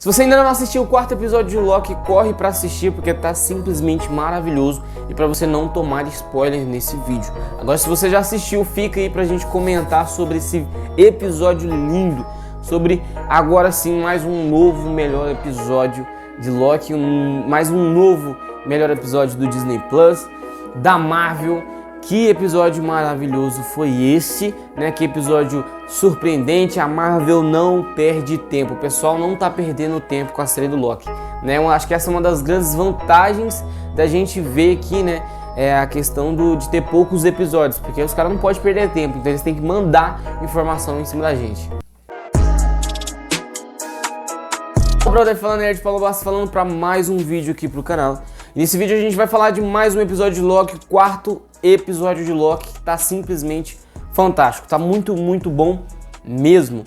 Se você ainda não assistiu o quarto episódio de Loki, corre pra assistir porque tá simplesmente maravilhoso e pra você não tomar spoiler nesse vídeo. Agora, se você já assistiu, fica aí pra gente comentar sobre esse episódio lindo, sobre agora sim mais um novo melhor episódio de Loki, mais um novo melhor episódio do Disney Plus, da Marvel. Que episódio maravilhoso foi esse, né? Que episódio surpreendente. A Marvel não perde tempo, o pessoal não tá perdendo tempo com a série do Loki, né? Eu acho que essa é uma das grandes vantagens da gente ver aqui, né? É a questão de ter poucos episódios, porque os caras não podem perder tempo, então eles têm que mandar informação em cima da gente. O brother falando, Nerd Paulo Bastos falando para mais um vídeo aqui pro canal. E nesse vídeo a gente vai falar de mais um episódio de Loki, o quarto episódio de Loki, que tá simplesmente fantástico, tá muito bom mesmo.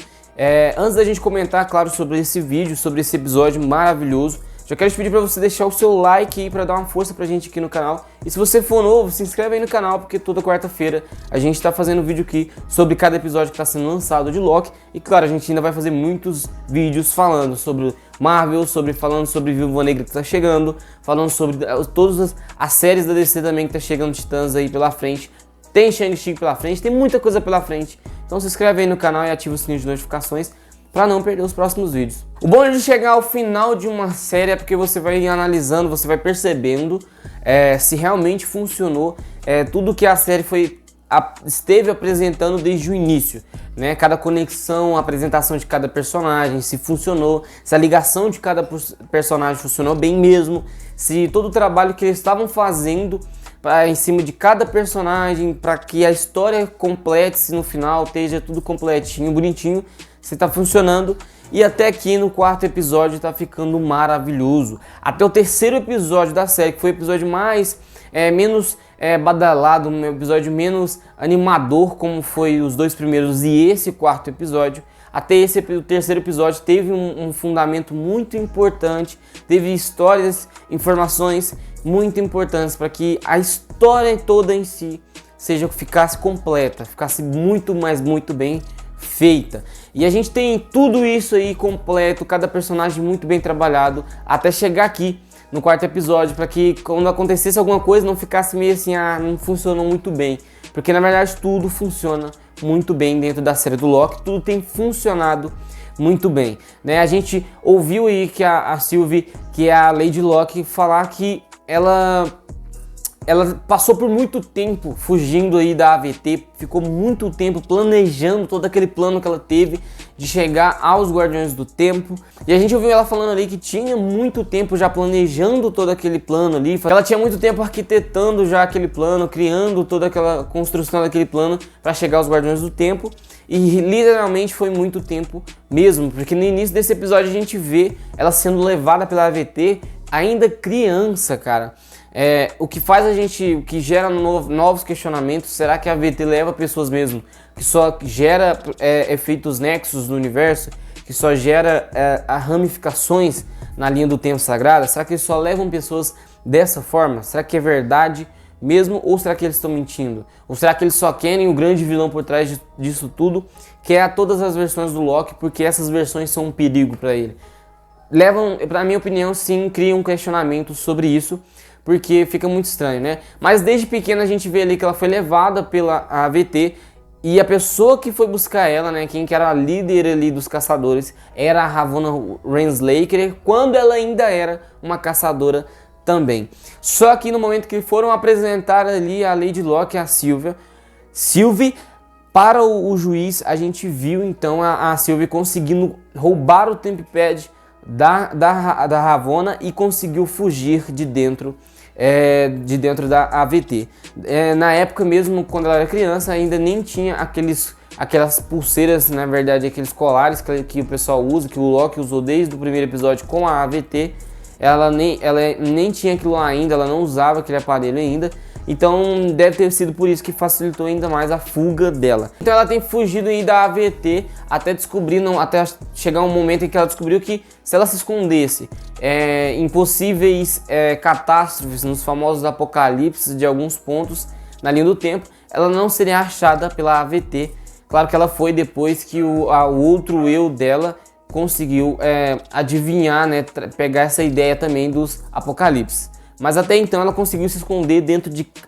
Antes da gente comentar, claro, sobre esse vídeo, sobre esse episódio maravilhoso, já quero te pedir para você deixar o seu like aí para dar uma força pra gente aqui no canal. E se você for novo, se inscreve aí no canal, porque toda quarta-feira a gente tá fazendo vídeo aqui sobre cada episódio que tá sendo lançado de Loki. E claro, a gente ainda vai fazer muitos vídeos falando sobre Marvel, falando sobre Viúva Negra que tá chegando, falando sobre todas as séries da DC também que tá chegando, Titãs aí pela frente. Tem Shang-Chi pela frente, tem muita coisa pela frente. Então se inscreve aí no canal e ativa o sininho de notificações para não perder os próximos vídeos. O bom de chegar ao final de uma série é porque você vai analisando, você vai percebendo se realmente funcionou tudo que a série esteve apresentando desde o início, né? Cada conexão, a apresentação de cada personagem, se funcionou, se a ligação de cada personagem funcionou bem mesmo, se todo o trabalho que eles estavam fazendo em cima de cada personagem, para que a história complete-se no final, esteja tudo completinho, bonitinho, se tá funcionando. E até aqui no quarto episódio tá ficando maravilhoso. Até o terceiro episódio da série, que foi o episódio menos badalado, um episódio menos animador, como foi os dois primeiros e esse quarto episódio. Até o terceiro episódio teve um fundamento muito importante, teve histórias, informações muito importantes para que a história toda em si ficasse completa, ficasse muito bem feita. E a gente tem tudo isso aí completo, cada personagem muito bem trabalhado, até chegar aqui no quarto episódio, para que quando acontecesse alguma coisa não ficasse meio assim, não funcionou muito bem, porque na verdade tudo funciona muito bem dentro da série do Loki, tudo tem funcionado muito bem, né? A gente ouviu aí que a Sylvie, que é a Lady Loki, falar que ela passou por muito tempo fugindo aí da AVT, ficou muito tempo planejando todo aquele plano que ela teve de chegar aos Guardiões do Tempo. E a gente ouviu ela falando ali que tinha muito tempo já planejando todo aquele plano ali. Ela tinha muito tempo arquitetando já aquele plano, criando toda aquela construção daquele plano para chegar aos Guardiões do Tempo. E literalmente foi muito tempo mesmo, porque no início desse episódio a gente vê ela sendo levada pela AVT ainda criança, cara. O que faz o que gera novos questionamentos, será que a AVT leva pessoas mesmo, que só gera efeitos nexos no universo, que só gera ramificações na linha do tempo sagrada? Será que eles só levam pessoas dessa forma? Será que é verdade mesmo, ou será que eles estão mentindo? Ou será que eles só querem o grande vilão por trás disso tudo, que é todas as versões do Loki, porque essas versões são um perigo para ele? Pra minha opinião, sim, cria um questionamento sobre isso, porque fica muito estranho, né? Mas desde pequena a gente vê ali que ela foi levada pela AVT, e a pessoa que foi buscar ela, né, quem que era a líder ali dos caçadores, era a Ravonna Renslayer, quando ela ainda era uma caçadora também. Só que no momento que foram apresentar ali a Lady Loki, a Sylvie, para o juiz, a gente viu então a Sylvie conseguindo roubar o Tempad da Ravonna e conseguiu fugir de dentro da AVT. Na época mesmo, quando ela era criança, ainda nem tinha aquelas pulseiras, na verdade, aqueles colares que o pessoal usa, que o Loki usou desde o primeiro episódio com a AVT. Ela nem tinha aquilo ainda, ela não usava aquele aparelho ainda. Então deve ter sido por isso que facilitou ainda mais a fuga dela. Então ela tem fugido aí da AVT até chegar um momento em que ela descobriu que se ela se escondesse em possíveis catástrofes, nos famosos apocalipses de alguns pontos na linha do tempo, ela não seria achada pela AVT. Claro que ela foi depois que o outro eu dela conseguiu adivinhar, né, pegar essa ideia também dos apocalipse. Mas até então ela conseguiu se esconder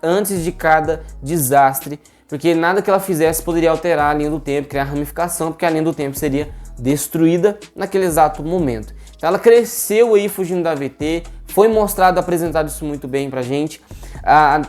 antes de cada desastre, porque nada que ela fizesse poderia alterar a linha do tempo, criar ramificação, porque a linha do tempo seria destruída naquele exato momento. Então ela cresceu aí fugindo da AVT, foi mostrado, apresentado isso muito bem pra gente.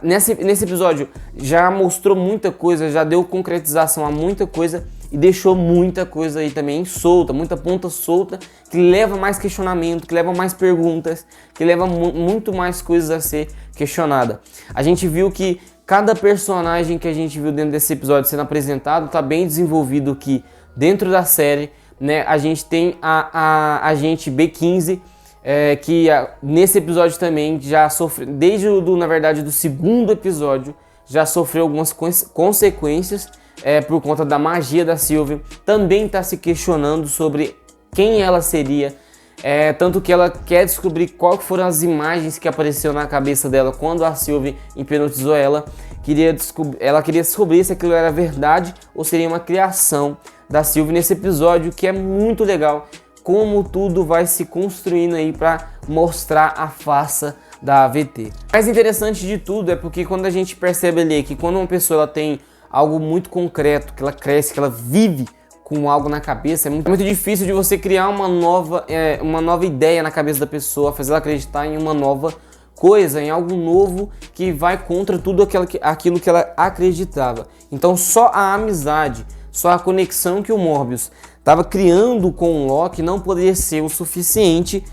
Nesse episódio já mostrou muita coisa, já deu concretização a muita coisa e deixou muita coisa aí também solta, muita ponta solta, que leva mais questionamento, que leva mais perguntas, que leva muito mais coisas a ser questionada. A gente viu que cada personagem que a gente viu dentro desse episódio sendo apresentado está bem desenvolvido aqui dentro da série, né? A gente tem a agente B15, que nesse episódio também já sofreu, desde na verdade do segundo episódio, já sofreu algumas consequências por conta da magia da Sylvie. Também está se questionando sobre quem ela seria, tanto que ela quer descobrir qual foram as imagens que apareceram na cabeça dela quando a Sylvie hipnotizou ela. Ela queria descobrir se aquilo era verdade ou seria uma criação da Sylvie nesse episódio, que é muito legal, como tudo vai se construindo aí para mostrar a farsa da AVT. O mais interessante de tudo é porque quando a gente percebe ali que quando uma pessoa ela tem algo muito concreto, que ela cresce, que ela vive com algo na cabeça, é muito difícil de você criar uma nova ideia na cabeça da pessoa, fazer ela acreditar em uma nova coisa, em algo novo que vai contra tudo aquilo que ela acreditava. Então só a amizade, só a conexão que o Morbius estava criando com o Loki não poderia ser o suficiente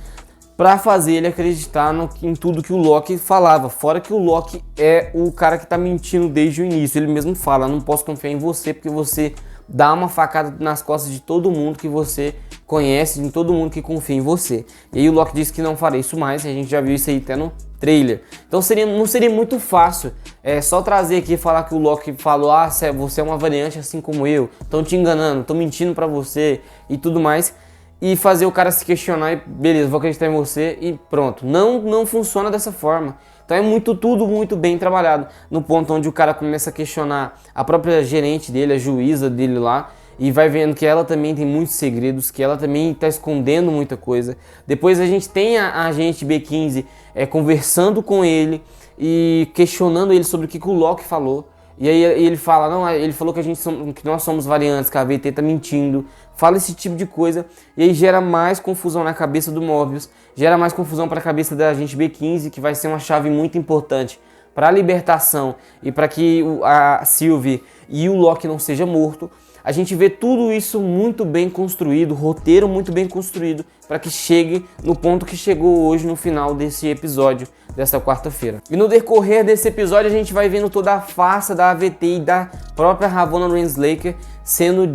para fazer ele acreditar em tudo que o Loki falava. Fora que o Loki é o cara que está mentindo desde o início. Ele mesmo fala: não posso confiar em você porque você dá uma facada nas costas de todo mundo que você conhece, de todo mundo que confia em você. E aí o Loki disse que não faria isso mais, e a gente já viu isso aí até no trailer. Então não seria muito fácil só trazer aqui e falar que o Loki falou: ah, você é uma variante assim como eu, estão te enganando, estão mentindo pra você e tudo mais, e fazer o cara se questionar e beleza, vou acreditar em você e pronto. Não funciona dessa forma. Então é tudo muito bem trabalhado, no ponto onde o cara começa a questionar a própria gerente dele, a juíza dele lá, e vai vendo que ela também tem muitos segredos, que ela também está escondendo muita coisa. Depois a gente tem a agente B15 conversando com ele e questionando ele sobre o que o Loki falou. E aí ele fala: não, ele falou que nós somos variantes, que a AVT tá mentindo. Fala esse tipo de coisa, e aí gera mais confusão na cabeça do Morbius, gera mais confusão para a cabeça da agente B15, que vai ser uma chave muito importante para a libertação e para que a Sylvie e o Loki não seja morto. A gente vê tudo isso muito bem construído, roteiro muito bem construído, para que chegue no ponto que chegou hoje no final desse episódio, dessa quarta-feira. E no decorrer desse episódio a gente vai vendo toda a farsa da AVT e da própria Ravonna Renslayer sendo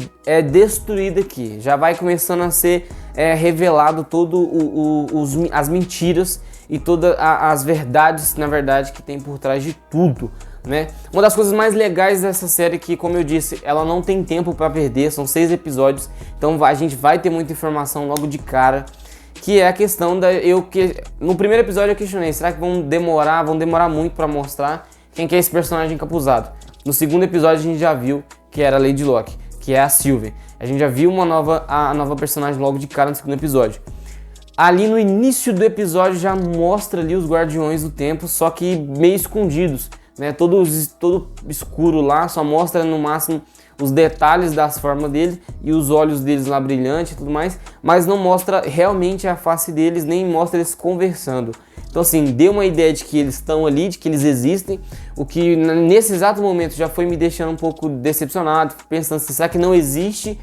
destruída aqui. Já vai começando a ser revelado as mentiras e todas as verdades, na verdade, que tem por trás de tudo, né? Uma das coisas mais legais dessa série é que, como eu disse, ela não tem tempo para perder, são 6 episódios, então a gente vai ter muita informação logo de cara, que é a questão no primeiro episódio eu questionei: será que vão demorar muito para mostrar quem que é esse personagem encapuzado? No segundo episódio a gente já viu que era a Lady Locke, que é a Sylvie. A gente já viu a nova personagem logo de cara no segundo episódio. Ali no início do episódio já mostra ali os Guardiões do Tempo, só que meio escondidos, né? Todo escuro lá, só mostra no máximo os detalhes das formas deles e os olhos deles lá brilhantes e tudo mais, mas não mostra realmente a face deles, nem mostra eles conversando. Então assim, deu uma ideia de que eles estão ali, de que eles existem, o que nesse exato momento já foi me deixando um pouco decepcionado, pensando assim: será que não existe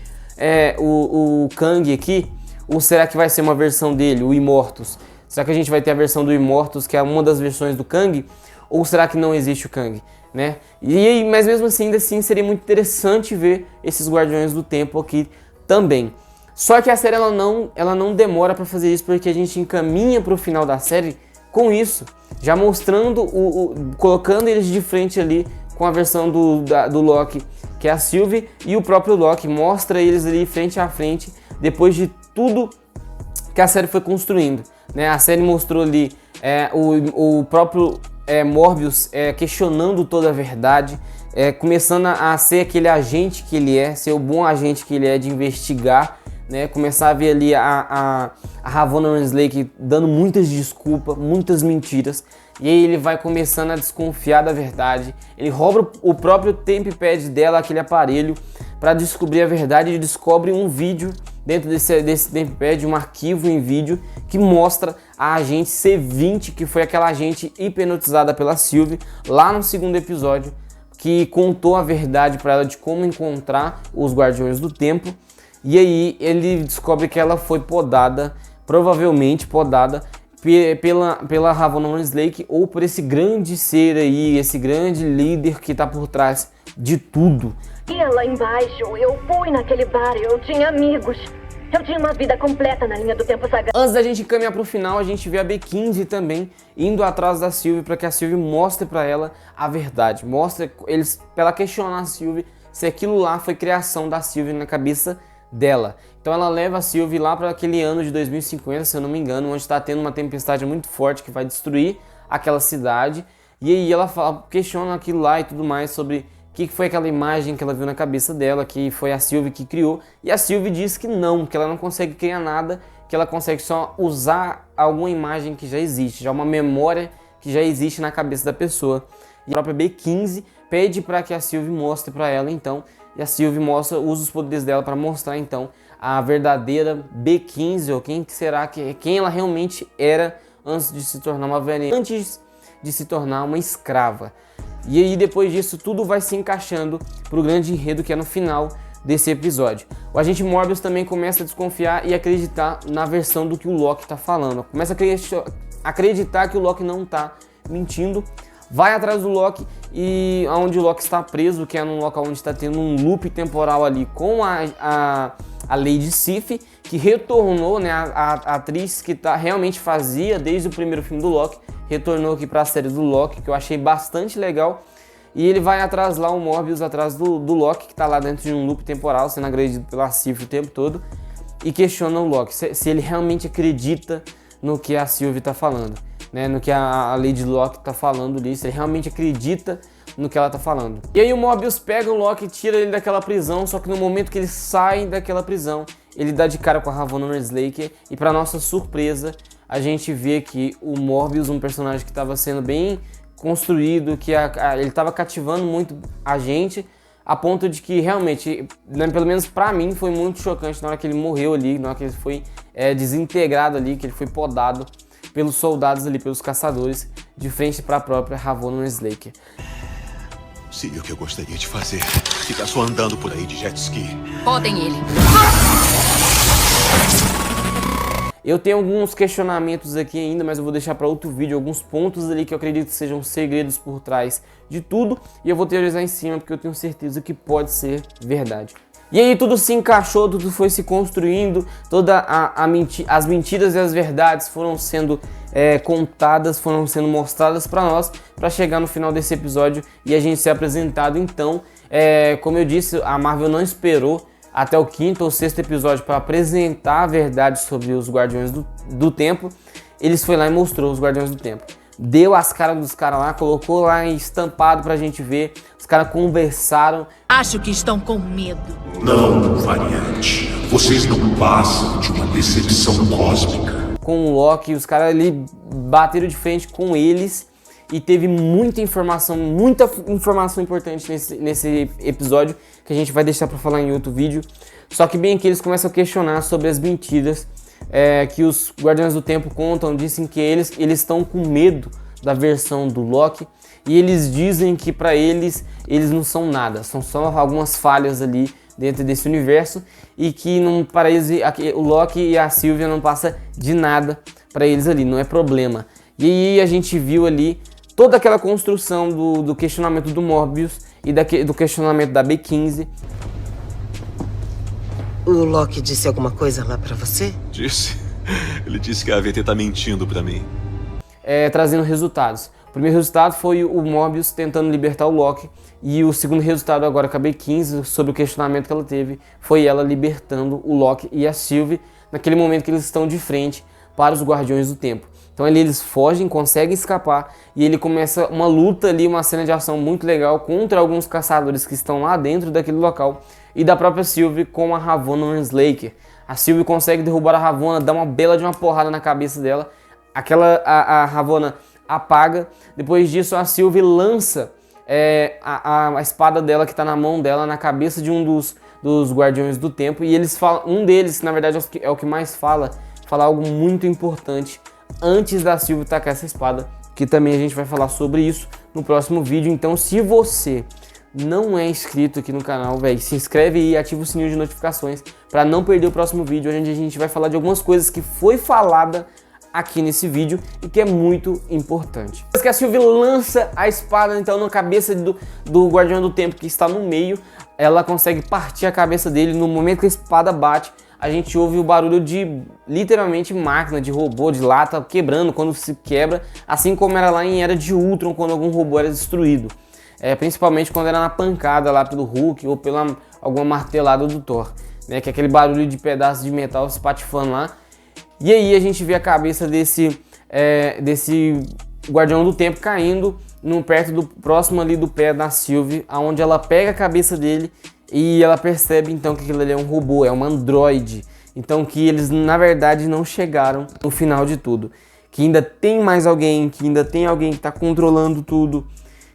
o Kang aqui? Ou será que vai ser uma versão dele, o Immortus? Será que a gente vai ter a versão do Immortus, que é uma das versões do Kang? Ou será que não existe o Kang, né? Mas mesmo assim, ainda assim, seria muito interessante ver esses Guardiões do Tempo aqui também. Só que a série ela não demora para fazer isso, porque a gente encaminha para o final da série com isso, já mostrando, colocando eles de frente ali com a versão do Loki, que é a Sylvie, e o próprio Loki, mostra eles ali frente a frente, depois de tudo que a série foi construindo, né? A série mostrou ali o próprio Morbius questionando toda a verdade, começando a ser aquele agente que ele é, ser o bom agente que ele é de investigar, né? Começar a ver ali a Ravonna Renslayer dando muitas desculpas, muitas mentiras. E aí ele vai começando a desconfiar da verdade. Ele rouba o próprio Tempad dela, aquele aparelho, para descobrir a verdade. Ele descobre um vídeo dentro desse Tempad, um arquivo em vídeo que mostra a agente C20, que foi aquela agente hipnotizada pela Sylvie lá no segundo episódio, que contou a verdade para ela de como encontrar os Guardiões do Tempo. E aí ele descobre que ela foi podada, provavelmente podada, pela Ravonna Renslayer ou por esse grande ser aí, esse grande líder que tá por trás de tudo. E lá embaixo, eu fui naquele bar, eu tinha amigos. Eu tinha uma vida completa na linha do tempo sagrado. Antes da gente caminhar pro final, a gente vê a B15 também indo atrás da Sylvie para que a Sylvie mostre para ela a verdade. Mostra eles para ela questionar a Sylvie se aquilo lá foi criação da Sylvie na cabeça dela. Então ela leva a Sylvie lá para aquele ano de 2050, se eu não me engano, onde está tendo uma tempestade muito forte que vai destruir aquela cidade. E aí ela questiona aquilo lá e tudo mais sobre o que foi aquela imagem que ela viu na cabeça dela, que foi a Sylvie que criou. E a Sylvie diz que ela não consegue criar nada, que ela consegue só usar alguma imagem que já existe, já uma memória que já existe na cabeça da pessoa. E a própria B15 pede para que a Sylvie mostre para ela então. E a Sylvie usa os poderes dela para mostrar então a verdadeira B15, ou quem ela realmente era antes de se tornar uma velha, antes de se tornar uma escrava. E aí depois disso tudo vai se encaixando pro grande enredo que é no final desse episódio. O agente Morbius também começa a desconfiar e acreditar na versão do que o Loki tá falando. Começa a acreditar que o Loki não tá mentindo. Vai atrás do Loki e onde o Loki está preso, que é num local onde está tendo um loop temporal ali com a Lady Sif, que retornou, né, a atriz que realmente fazia desde o primeiro filme do Loki, retornou aqui para a série do Loki, que eu achei bastante legal. E ele vai atrás lá, o Morbius, atrás do Loki, que está lá dentro de um loop temporal, sendo agredido pela Sif o tempo todo, e questiona o Loki se ele realmente acredita no que a Sylvie está falando. Né, no que a Lady Locke tá falando ali, se ele realmente acredita no que ela tá falando. E aí o Morbius pega o Loki e tira ele daquela prisão, só que no momento que ele sai daquela prisão, ele dá de cara com a Ravonna Renslayer e para nossa surpresa, a gente vê que o Morbius, um personagem que estava sendo bem construído, que ele estava cativando muito a gente, a ponto de que realmente, né, pelo menos para mim, foi muito chocante na hora que ele morreu ali, na hora que ele foi desintegrado ali, que ele foi podado pelos soldados ali, pelos caçadores, de frente para a própria Ravonna Renslayer. Seria o que eu gostaria de fazer. Ficar só andando por aí de jet ski. Podem ele. Eu tenho alguns questionamentos aqui ainda, mas eu vou deixar para outro vídeo, alguns pontos ali que eu acredito que sejam segredos por trás de tudo, e eu vou teorizar em cima porque eu tenho certeza que pode ser verdade. E aí tudo se encaixou, tudo foi se construindo, as mentiras e as verdades foram sendo contadas, foram sendo mostradas para nós, para chegar no final desse episódio e a gente ser apresentado. Então, como eu disse, a Marvel não esperou até o 5º ou 6º episódio para apresentar a verdade sobre os Guardiões do Tempo. Eles foi lá e mostrou os Guardiões do Tempo. Deu as caras dos caras lá, colocou lá estampado pra gente ver. Os caras conversaram. Acho que estão com medo. Não, variante. Vocês não passam de uma decepção cósmica. Com o Loki, os caras ali bateram de frente com eles. E teve muita informação importante nesse episódio, que a gente vai deixar pra falar em outro vídeo. Só que bem aqui eles começam a questionar sobre as mentiras que os Guardiões do Tempo contam. Dizem que eles estão com medo da versão do Loki, e eles dizem que para eles não são nada, são só algumas falhas ali dentro desse universo, e que para eles o Loki e a Sylvie não passa de nada para eles ali, não é problema. E aí a gente viu ali toda aquela construção do questionamento do Morbius e do questionamento da B15. O Loki disse alguma coisa lá pra você? Disse. Ele disse que a AVT tá mentindo pra mim. Trazendo resultados. O primeiro resultado foi o Morbius tentando libertar o Loki, e o segundo resultado agora com a B15, sobre o questionamento que ela teve, foi ela libertando o Loki e a Sylvie naquele momento que eles estão de frente para os Guardiões do Tempo. Então ali eles fogem, conseguem escapar, e ele começa uma luta ali, uma cena de ação muito legal contra alguns caçadores que estão lá dentro daquele local, e da própria Sylvie com a Ravonna Renslayer. A Sylvie consegue derrubar a Ravonna, dá uma bela de uma porrada na cabeça dela. A Ravonna apaga. Depois disso, a Sylvie lança a espada dela que está na mão dela na cabeça de um dos Guardiões do Tempo. E eles falam, um deles, na verdade é o que mais fala algo muito importante antes da Sylvie tacar essa espada, que também a gente vai falar sobre isso no próximo vídeo. Então, se você não é inscrito aqui no canal, velho, se inscreve aí e ativa o sininho de notificações para não perder o próximo vídeo, onde a gente vai falar de algumas coisas que foi falada aqui nesse vídeo e que é muito importante. Depois que a Sylvie lança a espada então na cabeça do Guardião do Tempo que está no meio, ela consegue partir a cabeça dele. No momento que a espada bate, a gente ouve o barulho de literalmente máquina, de robô, de lata quebrando quando se quebra, assim como era lá em Era de Ultron, quando algum robô era destruído. Principalmente quando era na pancada lá pelo Hulk ou pela alguma martelada do Thor, né? Que é aquele barulho de pedaço de metal se patifando lá. E aí a gente vê a cabeça desse Guardião do Tempo caindo próximo ali do pé da Sylvie, aonde ela pega a cabeça dele e ela percebe então que aquilo ali é um robô, é um androide. Então que eles na verdade não chegaram no final de tudo, que ainda tem mais alguém, que ainda tem alguém que está controlando tudo,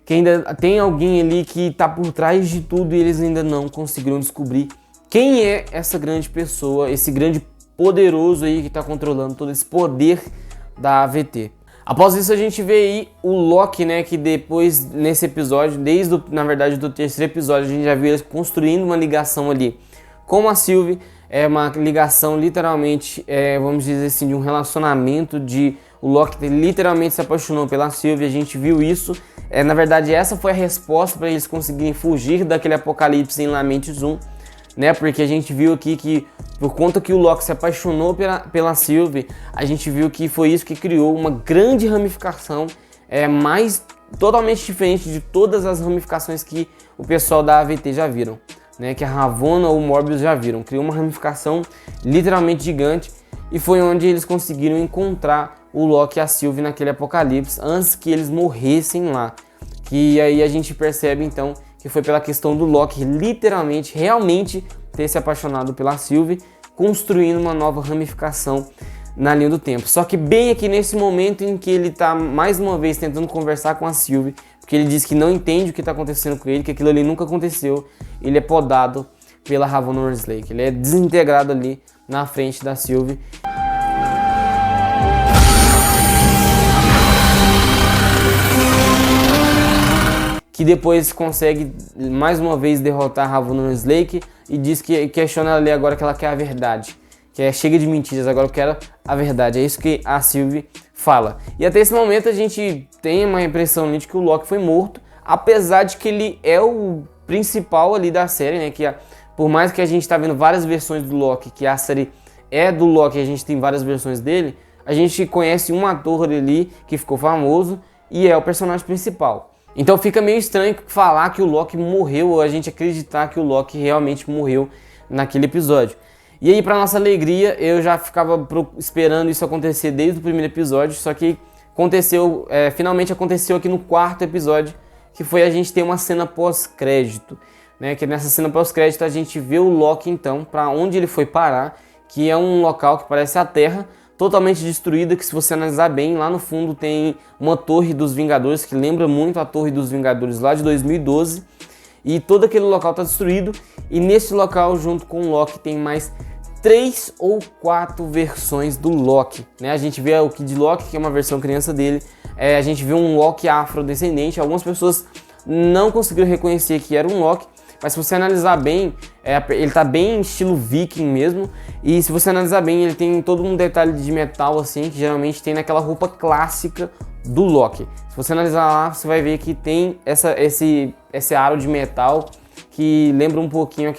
que ainda tem alguém ali que está por trás de tudo e eles ainda não conseguiram descobrir quem é essa grande pessoa, esse grande poderoso aí que está controlando todo esse poder da AVT. Após isso a gente vê aí o Loki, né, que depois nesse episódio, na verdade do terceiro episódio, a gente já viu eles construindo uma ligação ali com a Sylvie, uma ligação literalmente, vamos dizer assim, de um relacionamento, o Loki literalmente se apaixonou pela Sylvie, a gente viu isso, na verdade essa foi a resposta para eles conseguirem fugir daquele apocalipse em Lamentis 1, né, porque a gente viu aqui que por conta que o Loki se apaixonou pela Sylvie, a gente viu que foi isso que criou uma grande ramificação, mais totalmente diferente de todas as ramificações que o pessoal da AVT já viram, né, que a Ravonna ou o Morbius já viram. Criou uma ramificação literalmente gigante e foi onde eles conseguiram encontrar o Loki e a Sylvie naquele apocalipse antes que eles morressem lá. Que aí a gente percebe então que foi pela questão do Loki literalmente, realmente ter se apaixonado pela Sylvie, construindo uma nova ramificação na linha do tempo. Só que bem aqui nesse momento em que ele está mais uma vez tentando conversar com a Sylvie, porque ele diz que não entende o que está acontecendo com ele, que aquilo ali nunca aconteceu, ele é podado pela Ravonna Westlake, ele é desintegrado ali na frente da Sylvie. Que depois consegue mais uma vez derrotar a Ravonna Westlake e diz que questiona ali agora que ela quer a verdade, que chega de mentiras, agora eu quero a verdade. É isso que a Sylvie fala. E até esse momento a gente tem uma impressão de que o Loki foi morto, apesar de que ele é o principal ali da série, né? Que por mais que a gente tá vendo várias versões do Loki, que a série é do Loki, a gente tem várias versões dele, a gente conhece um ator ali que ficou famoso e é o personagem principal. Então fica meio estranho falar que o Loki morreu ou a gente acreditar que o Loki realmente morreu naquele episódio. E aí, para nossa alegria, eu já ficava esperando isso acontecer desde o primeiro episódio, só que aconteceu, finalmente aconteceu aqui no quarto episódio, que foi a gente ter uma cena pós-crédito, né? Que nessa cena pós-crédito a gente vê o Loki então, para onde ele foi parar, que é um local que parece a Terra, totalmente destruída, que se você analisar bem, lá no fundo tem uma torre dos Vingadores, que lembra muito a torre dos Vingadores lá de 2012, e todo aquele local está destruído, e nesse local, junto com o Loki, tem mais 3 ou 4 versões do Loki, né? A gente vê o Kid Loki, que é uma versão criança dele, a gente vê um Loki afrodescendente, algumas pessoas não conseguiram reconhecer que era um Loki, mas se você analisar bem, ele tá bem estilo viking mesmo, e se você analisar bem, ele tem todo um detalhe de metal assim, que geralmente tem naquela roupa clássica do Loki. Se você analisar lá, você vai ver que tem esse aro de metal que lembra um pouquinho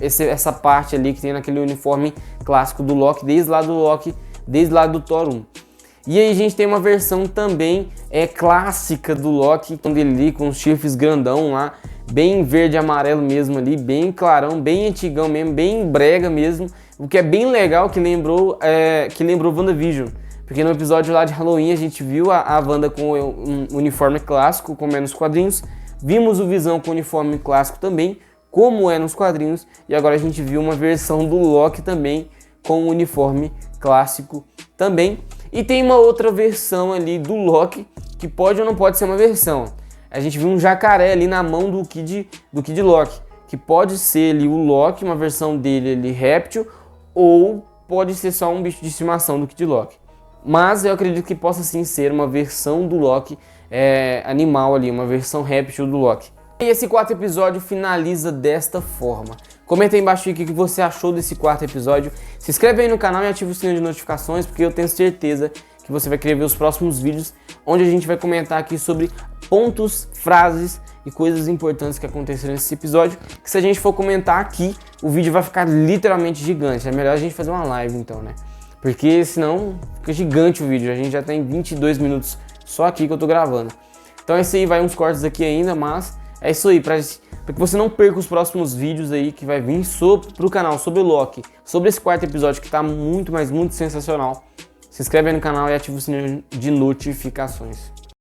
essa parte ali que tem naquele uniforme clássico do Loki, desde lá do Thor 1. E aí a gente tem uma versão também clássica do Loki, com ele ali com os chifres grandão lá, bem verde e amarelo mesmo ali, bem clarão, bem antigão mesmo, bem brega mesmo, o que é bem legal, que lembrou WandaVision, porque no episódio lá de Halloween a gente viu a Wanda com um uniforme clássico, como é nos quadrinhos, vimos o Visão com uniforme clássico também, como é nos quadrinhos, e agora a gente viu uma versão do Loki também com o uniforme clássico também. E tem uma outra versão ali do Loki que pode ou não pode ser uma versão. A gente viu um jacaré ali na mão do Kid Loki, que pode ser ali o Loki, uma versão dele ali réptil, ou pode ser só um bicho de estimação do Kid Loki. Mas eu acredito que possa sim ser uma versão do Loki animal ali, uma versão réptil do Loki. E esse quarto episódio finaliza desta forma. Comenta aí embaixo o que você achou desse quarto episódio. Se inscreve aí no canal e ativa o sininho de notificações, porque eu tenho certeza que você vai querer ver os próximos vídeos, onde a gente vai comentar aqui sobre pontos, frases e coisas importantes que aconteceram nesse episódio, que se a gente for comentar aqui, o vídeo vai ficar literalmente gigante. É melhor a gente fazer uma live então, né? Porque senão fica gigante o vídeo. A gente já tem 22 minutos só aqui que eu tô gravando. Então esse aí vai uns cortes aqui ainda, mas é isso aí, para que você não perca os próximos vídeos aí que vai vir pro canal sobre o Loki, sobre esse quarto episódio que tá muito, mas muito sensacional. Se inscreve aí no canal e ativa o sininho de notificações.